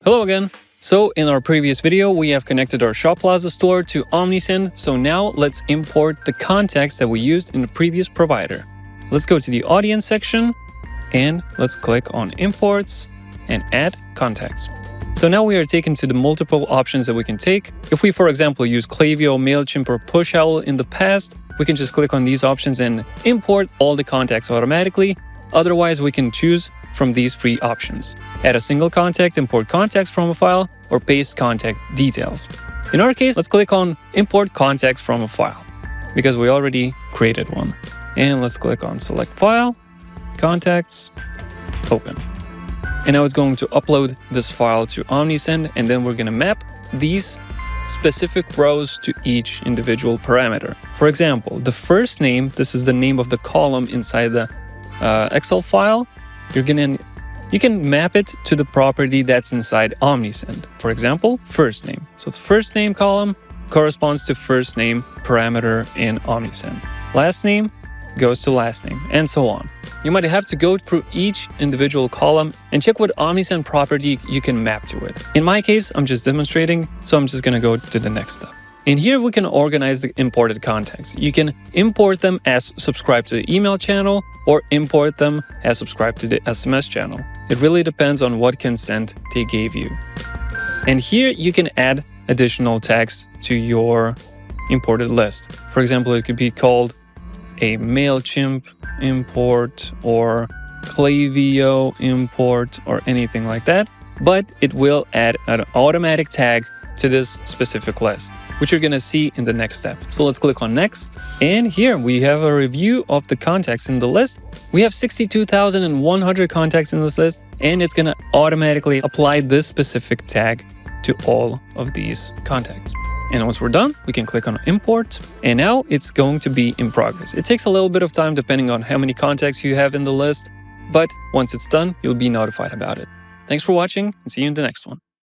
Hello again. So in our previous video, we have connected our Shop Plaza store to Omnisend. So now let's import the contacts that we used in the previous provider. Let's go to the audience section and let's click on imports and add contacts. So now we are taken to the multiple options that we can take. If we, for example, use Klaviyo, MailChimp, or PushOwl in the past, we can just click on these options and import all the contacts automatically. Otherwise, we can choose from these three options: add a single contact, import contacts from a file, or paste contact details. In our case, let's click on import contacts from a file because we already created one. And let's click on select file, contacts, open. And now it's going to upload this file to Omnisend, and then we're going to map these specific rows to each individual parameter. For example, the first name, this is the name of the column inside the Excel file. You can map it to the property that's inside Omnisend. For example, first name. So the first name column corresponds to first name parameter in Omnisend. Last name goes to last name, and so on. You might have to go through each individual column and check what Omnisend property you can map to it. In my case, I'm just demonstrating, so I'm just gonna go to the next step. And here we can organize the imported contacts. You can import them as subscribed to the email channel or import them as subscribed to the SMS channel. It really depends on what consent they gave you. And here you can add additional tags to your imported list. For example, it could be called a MailChimp import or Klaviyo import or anything like that, but it will add an automatic tag to this specific list, which you're gonna see in the next step. So let's click on next. And here we have a review of the contacts in the list. We have 62,100 contacts in this list, and it's gonna automatically apply this specific tag to all of these contacts. And once we're done, we can click on import, and now it's going to be in progress. It takes a little bit of time depending on how many contacts you have in the list, but once it's done, you'll be notified about it. Thanks for watching, and see you in the next one.